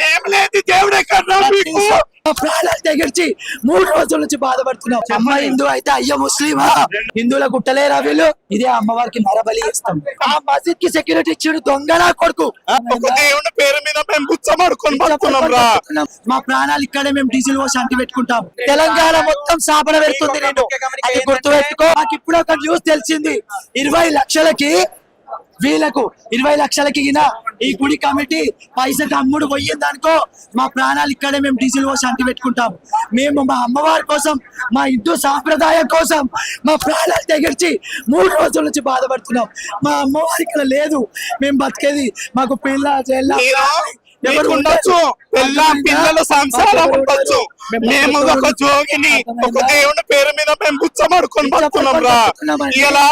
మేము లేదు దేవుడే కన్నా మీకు ప్రాణాలు తెగించి 3 రోజుల నుంచి బాధపడుతున్నాం. అమ్మ హిందూ అయితే అయ్యో ముస్లిమా, హిందువుల గుట్టలేరా వీళ్ళు? ఇదే అమ్మవారికి నరబలి ఇస్తాం. ఆ మసీద్ కి సెక్యూరిటీ ఇచ్చాడు దొంగనా కొడుకు. ఒక దేవుని పేరు మీద మేము గుచ్చమడుకొని బతుకున్నాం రా. మా ప్రాణాలు ఇక్కడే మేము డీజిల్ పోసి అంటి పెట్టుకుంటాం. తెలంగాణ మొత్తం సాపన పెడుతుంది. నేను అది గుర్తు పెట్టుకో. నాకు ఇప్పుడు ఒక న్యూస్ తెలిసింది, 20 లక్షలకి వీళ్ళకు 20 లక్షలకి ఈ గుడి కమిటీ పైసకి అమ్ముడు పోయిందనుకో, మా ప్రాణాలు ఇక్కడే మేము డీజిల్ పోసి అంటి పెట్టుకుంటాం. మేము మా అమ్మవారి కోసం, మా హిందూ సాంప్రదాయం కోసం మా ప్రాణాలు తెగించి 3 రోజుల నుంచి బాధపడుతున్నాం. మా అమ్మవారి ఇక్కడ లేదు, మేము బతికేది మాకు ఎవరు ఉండొచ్చు, పిల్లలు సంసారం ఉండొచ్చు. మేము ఒక జోగిని, ఒక దేవుని పేరు మీద మేము గుచ్చమడుకొని బతుకున్నాం రా. ఇలా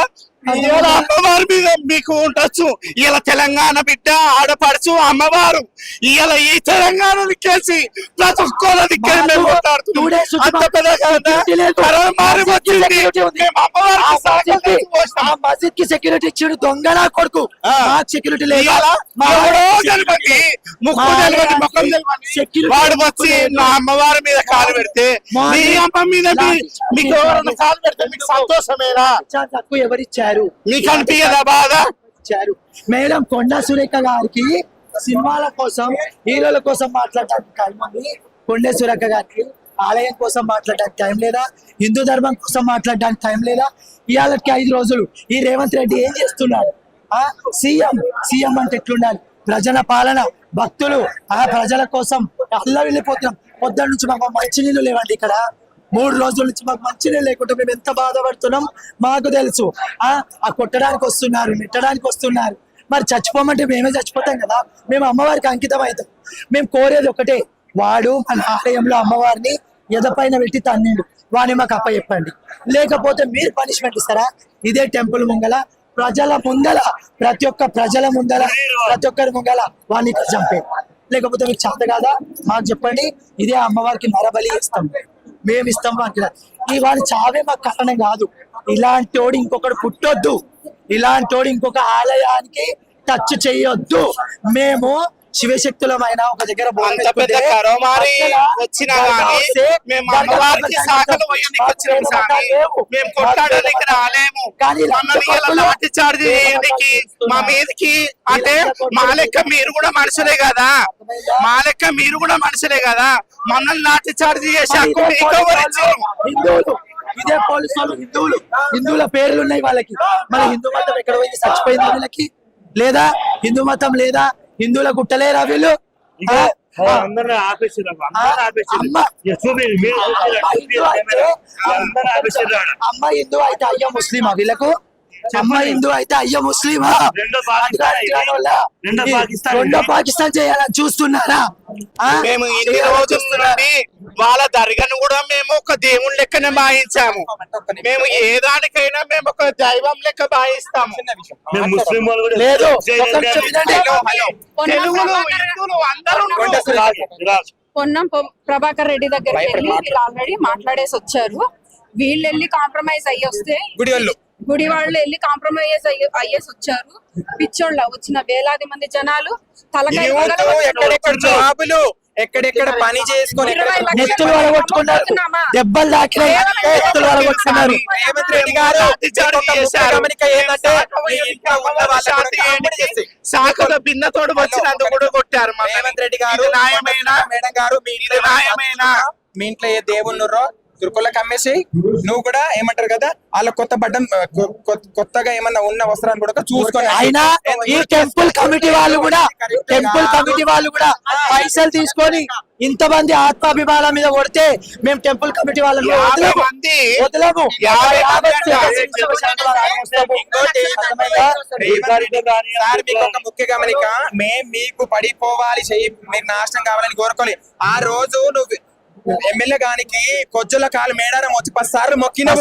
అమ్మవారి మీద మీకు ఉండొచ్చు. ఇలా తెలంగాణ బిడ్డ ఆడపడుచు అమ్మవారు ఇలా ఈ తెలంగాణ దిక్కేసి ప్రతి ఒక్కరు దిక్కేసి మేము మసీద్ కి సెక్యూరిటీ ఇచ్చాడు దొంగనా కొడుకు. సెక్యూరిటీ వాడు వచ్చి నా అమ్మవారి మీద కాలు పెడితే మీ అమ్మ మీద మీకు ఎవరైనా కాలు పెడితే మీకు సంతోషమేనా? తక్కువ ఎవరిచ్చారు? మీకు అనిపించదా బాధ? మేడం కొండా సురేఖ గారికి సినిమాల కోసం, హీరోల కోసం మాట్లాడడానికి టైం ఉంది. కొండా సురేఖ గారికి ఆలయం కోసం మాట్లాడడానికి టైం లేదా? హిందూ ధర్మం కోసం మాట్లాడడానికి టైం లేదా? ఇవాళకి 5 రోజులు ఈ రేవంత్ రెడ్డి ఏం చేస్తున్నాడు? సీఎం అంటే ఎట్లుండాలి? ప్రజల పాలన, భక్తులు ప్రజల కోసం అల్ల వెళ్ళిపోతున్నాం. పొద్దున్న నుంచి మాకు మంచినీళ్ళు లేవండి ఇక్కడ. 3 రోజుల నుంచి మాకు మంచినీళ్ళు లేకుంటే మేము ఎంత బాధపడుతున్నాం మాకు తెలుసు. ఆ కొట్టడానికి వస్తున్నారు, నెట్టడానికి వస్తున్నారు. మరి చచ్చిపోమంటే మేమే చచ్చిపోతాం కదా. మేము అమ్మవారికి అంకితం అవుతాం. మేము కోరేది ఒకటే, వాడు మన ఆలయంలో అమ్మవారిని ఎదపైన పెట్టి తన్నిండు, వాడిని మాకు అప్పచెప్పండి. లేకపోతే మీరు పనిష్మెంట్ ఇస్తారా? ఇదే టెంపుల్ ముంగల ప్రజల ముందల, ప్రతి ఒక్క ప్రజల ముందల, ప్రతి ఒక్కరి ముంగల వాడిని చంపే. లేకపోతే మీకు చేత కాదా మాకు చెప్పండి. ఇదే అమ్మవారికి నరబలి ఇస్తాం, మేము ఇస్తాం. ఈ వాడి చావే మాకు కారణం కాదు. ఇలాంటి వాడు ఇంకొకటి పుట్టొద్దు, ఇలాంటి వాడు ఇంకొక ఆలయానికి టచ్ చేయొద్దు. మేము శివశక్తులమైన ఒక దగ్గర మా మీదకి అంటే మా లెక్క మీరు కూడా మనుషులే కదా, మా లెక్క మీరు కూడా మనుషులే కదా. మనల్ని లాఠీ చార్జ్ చేసి ఇదే పోలీసు వాళ్ళు హిందువుల పేర్లు ఉన్నాయి వాళ్ళకి. మన హిందూ మతం ఎక్కడ పోయింది? చచ్చిపోయింది వీళ్ళకి లేదా? హిందూ మతం లేదా? హిందువుల గుట్టలేరా వీళ్ళు? అమ్మ హిందూ అయితే అయ్యో ముస్లిమా వీళ్ళకు? అమ్మ హిందూ అయితే అయ్యో ముస్లిమా? రెండో పాకిస్తాన్ చేయాలని చూస్తున్నారా? మేము ఇన్ని రోజులుండి వాళ్ళ దర్గాను కూడా మేము ఒక దేవుని లెక్కనే భావించాము. మేము ఏ దానికైనా మేము ఒక దైవం లెక్క భావిస్తాము. లేదు పొన్నం ప్రభాకర్ రెడ్డి దగ్గర ఆల్రెడీ మాట్లాడేసి వచ్చారు. వీళ్ళు వెళ్ళి కాంప్రమైజ్ అయ్యి వస్తే గుడి వాళ్ళు వెళ్ళి కాంప్రమైజ్ అయ్యేసి వచ్చారు. పిచ్చోళ్ళ వచ్చిన వేలాది మంది జనాలు తలకాయ ఎక్కడెక్కడ పని చేసుకొని నెత్తులు వడగొట్టుకున్నారు, దెబ్బలు తాకినాయి, నెత్తులు వడగొట్టుకున్నారు. రేవంత్ రెడ్డి గారు సాకుల బిన్నతోడు వచ్చినందుకు కూడా కొట్టారు. రేవంత్ రెడ్డి గారు మేడం గారు మీ ఇంట్లో ఏ దేవుళ్ళుర్రో దుర్కొల్లకి అమ్మేసి నువ్వు కూడా ఏమంటారు కదా, వాళ్ళ కొత్త బట్టన్ కొత్తగా ఏమన్నా ఉన్న వస్త్రాన్ని కూడా చూసుకొని. అయినా ఈ టెంపుల్ కమిటీ వాళ్ళు కూడా పైసలు తీసుకొని ఇంతమంది ఆత్మాభిమానం మీద కొడితే మేము టెంపుల్ కమిటీ వాళ్ళని వదలము. ఒక ముఖ్య గమనిక, మేము మీకు పడిపోవాలి, మీరు నాశనం కావాలని కోరుకోవాలి. ఆ రోజు నువ్వు ఎమ్మెల్యే గానికి కొజ్జుల కాలు మేడారం వచ్చి 10 సార్లు మొక్కినవు.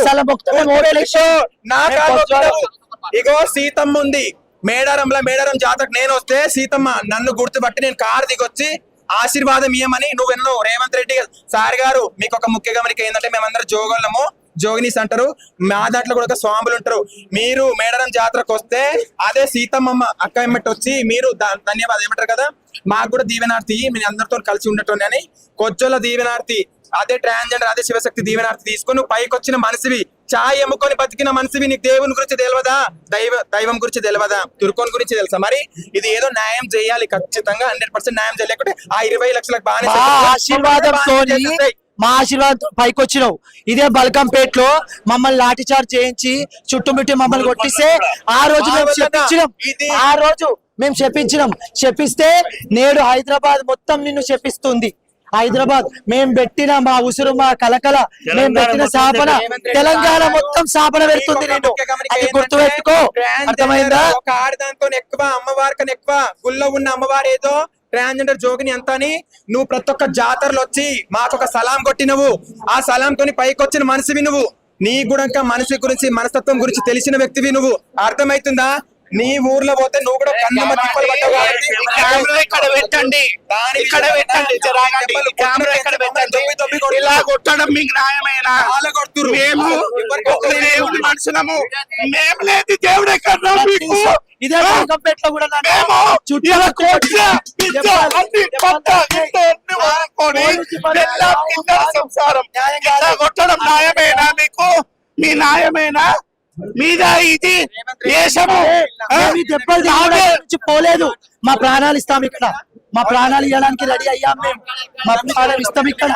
ఇగో సీతమ్మ ఉంది మేడారంలో, మేడారం జాతరకు నేను వస్తే సీతమ్మ నన్ను గుర్తుపట్టి నేను కారు దిగొచ్చి ఆశీర్వాదం ఇయ్యమని నువ్వెన్నో. రేవంత్ రెడ్డి సార్ గారు మీకు ఒక ముఖ్య గమనిక ఏంటంటే, మేమందరం జోగోళ్ళము, జోగినీస్ అంటారు, మా దాంట్లో కూడా స్వాములు ఉంటారు. మీరు మేడారం జాతరకు వస్తే అదే సీతమ్మ అక్క ఎమ్మటి వచ్చి మీరు ధన్యవాదాలు ఏమంటారు కదా, మాకు కూడా దీవెనార్తి మీ అందరితో కలిసి ఉండటం అని కొజ్జోల దీవెనార్తి, అదే ట్రాన్స్జెండర్, అదే శివశక్తి దీవెనార్తి తీసుకొని నువ్వు పైకి వచ్చిన మనిషివి, చాయ్ అమ్ముకొని బతికిన మనిషివి. నీకు దేవుని గురించి తెలియదా? దైవం గురించి తెలియదా? తుర్కోన్ గురించి తెలుసా? మరి ఇది ఏదో న్యాయం చేయాలి, ఖచ్చితంగా 100% న్యాయం చేయలేకుంటే ఆ 20 లక్షలకు బాగానే మా ఆశీర్వాదం పైకి వచ్చినావు. ఇదే బల్కంపేటలో మమ్మల్ని లాఠీ చార్జ్ చేయించి చుట్టుముట్టి మమ్మల్ని కొట్టిస్తే ఆ రోజు మేము చెప్పించినాం. నేడు హైదరాబాద్ మొత్తం నిన్ను చెప్పిస్తుంది. హైదరాబాద్ మేము పెట్టిన మా ఉసురు, మా కలకల, మేము పెట్టిన స్థాపన తెలంగాణ మొత్తం స్థాపన పెడుతుంది. నేను అది గుర్తు పెట్టుకో, అర్థమైందా? ఒక ఆడదాంతో ఎక్కువ అమ్మవారి కన్నా ఎక్కువ గుళ్ళో ఉన్న అమ్మవారు ఏదో ట్రాన్స్జెండర్ జోగిని అంత అని నువ్వు ప్రతి ఒక్క జాతరలో వచ్చి మాకు ఒక సలాం కొట్టినవు. ఆ సలాంతోని పైకి వచ్చిన మనిషివి నువ్వు. నీ కూడా మనిషి గురించి, మనస్తత్వం గురించి తెలిసిన వ్యక్తివి నువ్వు. అర్థమైతుందా? నీ ఊర్లో పోతే నువ్వు కూడా కన్నమ్మ తిప్పలు పడ్డావు కాబట్టి ఇక్కడ పెట్టండి, ఇక్కడ పెట్టండి, ఇలా కొట్టడం మీకు న్యాయమేనా? మేము ఒక దేవుడి మనుషులము, మేము లేదు దేవుడు ఎక్కడ మీకు? ఇదే బల్కంపేటలో కూడా మేము ఇలా సంసారం ఇలా కొట్టడం న్యాయమేనా మీకు? మీ న్యాయమేనా? మీద ఇది దేశము నుంచి పోలేదు. మా ప్రాణాలు ఇస్తాం ఇక్కడ, మా ప్రాణాలు ఇవ్వడానికి రెడీ అయ్యాం మేము. మా ప్రాణం ఇస్తాం ఇక్కడ,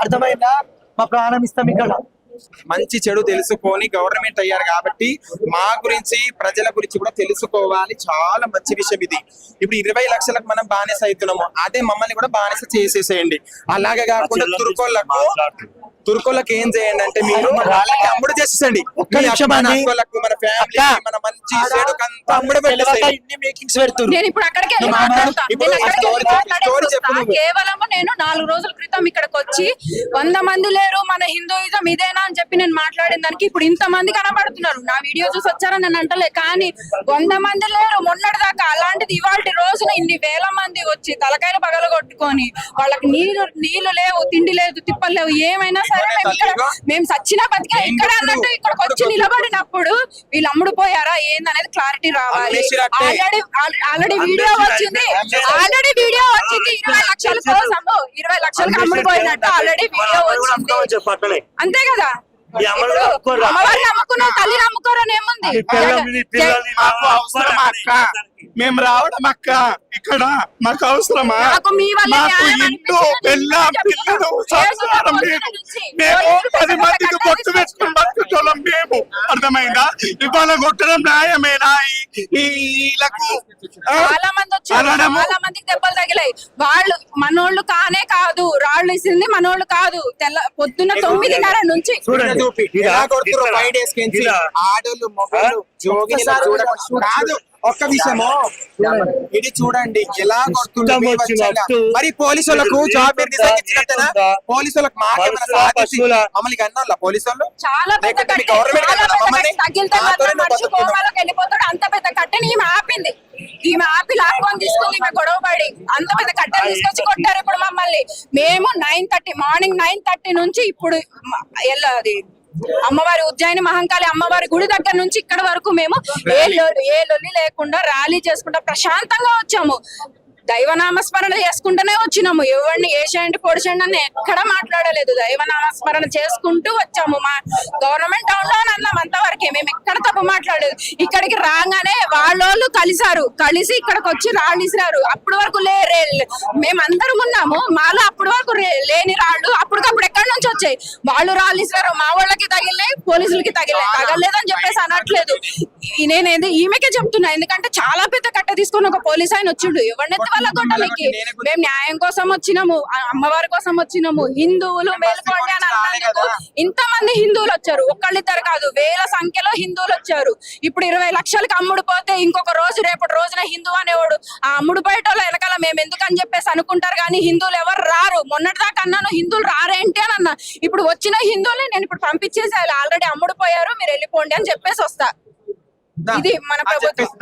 అర్థమైందా? మా ప్రాణం ఇస్తాం ఇక్కడ. మంచి చెడు తెలుసుకొని గవర్నమెంట్ అయ్యారు కాబట్టి మా గురించి, ప్రజల గురించి కూడా తెలుసుకోవాలి. చాలా మంచి విషయం ఇది. ఇప్పుడు 20 లక్షలకు మనం బానిస అవుతున్నాము, అదే మమ్మల్ని కూడా బానిస చేసేసేయండి. అలాగే కాకుండా తుర్కోళ్ళకి ఏం చేయండి అంటే మీరు వాళ్ళకి అమ్ముడు చేసేసండి. మన ఫ్యామిలీ, మన మంచి అమ్ముడు నేను ఇప్పుడు అక్కడికి వెళ్ళి మాట్లాడతాను. కేవలం నేను 4 రోజుల క్రితం ఇక్కడికి వచ్చి 100 మంది లేరు, మన హిందూయిజం ఇదేనా అని చెప్పి నేను మాట్లాడిన దానికి ఇప్పుడు ఇంత మంది కనబడుతున్నారు. నా వీడియో చూసి వచ్చారని నేను అంటలే, కానీ 100 మంది లేరు మొన్నటి దాకా. అలాంటిది ఇవాళ రోజున ఇన్ని వేల మంది వచ్చి తలకాయలు పగల కొట్టుకొని, వాళ్ళకి నీళ్లు లేవు, తిండి లేదు, తిప్పలు లేవు, ఏమైనా సరే మేము సచ్చినా బతికా ఇక్కడ అన్నట్టు ఇక్కడికి వచ్చి నిలబడినప్పుడు వీళ్ళు అమ్ముడు పోయారా ఏందనేది క్లారిటీ రావాలి. ఆల్రెడీ వీడియో వచ్చింది 20 లక్షల కోసము, 20 లక్షలకు అమ్ముడు పోయినట్టు ఆల్రెడీ వీడియో వచ్చింది. అంతే కదా? అమ్మవారిని నమ్ముకున్నాం, తల్లి నమ్ముకోరని ఏముంది? మాకు అవసరమా అక్క? మేము రావడం అక్క ఇక్కడ మాకు అవసరమా? మాకు ఇంటూ పిల్లలు సంసారం లేదు. మేము 10 మందికి బొట్టు వేసుకుని బతుకుతున్నాం మేము. అర్థమైందా? ఇవాళ కొట్టడం న్యాయమేనా? వీళ్ళకు చాలా మంది వచ్చారు, చాలా మందికి దెబ్బలు తగిలాయి. వాళ్ళు మనోళ్ళు కానే కాదు, రాళ్ళు ఇసింది మనోళ్ళు కాదు. పొద్దున్న 9:30 నుంచి ఆడోళ్ళు మొగలు జోగిని కాదు. ఒక్క విషయము ఇది చూడండి ఎలా కొడుతుంది. మరి పోలీసు వాళ్ళకు జాబ్ ఇచ్చినట్టేనా? పోలీసు వాళ్ళకి మాకేమైనా సాధించి మమ్మల్ని కన్నా పోలీసు వాళ్ళు చాలా పెద్ద వెళ్ళిపోతాడు. అంత పెద్ద కట్టెని ఈమె ఆపింది, ఈమె ఆపి లాక్కొని తీసుకుంది. ఈమె గొడవ పడి అంత పెద్ద కట్టెలు తీసుకొచ్చి కొట్టారు ఇప్పుడు మమ్మల్ని. మేము మార్నింగ్ 9:30 నుంచి ఇప్పుడు అది అమ్మవారి ఉజ్జయిని మహంకాళి అమ్మవారి గుడి దగ్గర నుంచి ఇక్కడ వరకు మేము ఏ లొల్లి లేకుండా ర్యాలీ చేసుకుంటా ప్రశాంతంగా వచ్చాము. దైవనామస్మరణ చేసుకుంటూనే వచ్చినాము. ఎవరిని ఏషండి పొడిచండి అని ఎక్కడ మాట్లాడలేదు. దైవనామస్మరణ చేసుకుంటూ వచ్చాము. మా గవర్నమెంట్ టౌన్ లో అన్నాం అంతవరకే, మేము ఎక్కడ తప్పు మాట్లాడలేదు. ఇక్కడికి రాగానే వాళ్ళు కలిసి ఇక్కడికి వచ్చి రాళ్ళు ఇసిరారు. అప్పటి వరకు మేమందరం ఉన్నాము, మాలో అప్పటి వరకు లేని రాళ్ళు అప్పటికప్పుడు ఎక్కడి నుంచి వచ్చాయి. వాళ్ళు రాళ్ళు ఇసిరారు, మా వాళ్ళకి తగిలే, పోలీసులకి తగలేదని చెప్పేసి అనట్లేదు. నేనేది ఈమెకే చెప్తున్నా, ఎందుకంటే చాలా పెద్ద కట్ట తీసుకొని ఒక పోలీస్ ఆయన వచ్చిండు. ఎవరినైతే వాళ్ళ గొడవలకి మేము న్యాయం కోసం వచ్చినాము, అమ్మవారి కోసం వచ్చినాము. హిందువులు మేల్కోండి అని అన్నందుకు ఇంతమంది హిందువులు వచ్చారు. ఒక్కళ్ళిద్దరు కాదు, వేల సంఖ్యలో హిందువులు వచ్చారు. ఇప్పుడు 20 లక్షలకి అమ్ముడు పోతే ఇంకొక రోజు రేపటి రోజున హిందూ అనేవాడు ఆ అమ్ముడు బయట వెనకాల మేము ఎందుకని చెప్పేసి అనుకుంటారు, కానీ హిందువులు ఎవరు రారు. మొన్నటి దాకా అన్నాను హిందువులు రారేంటి అని అన్నా. ఇప్పుడు వచ్చిన హిందువులే నేను ఇప్పుడు పంపించేసి ఆల్రెడీ అమ్ముడు పోయారు, మీరు వెళ్ళిపోండి అని చెప్పేసి వస్తా. ఇది మన ప్రభుత్వం.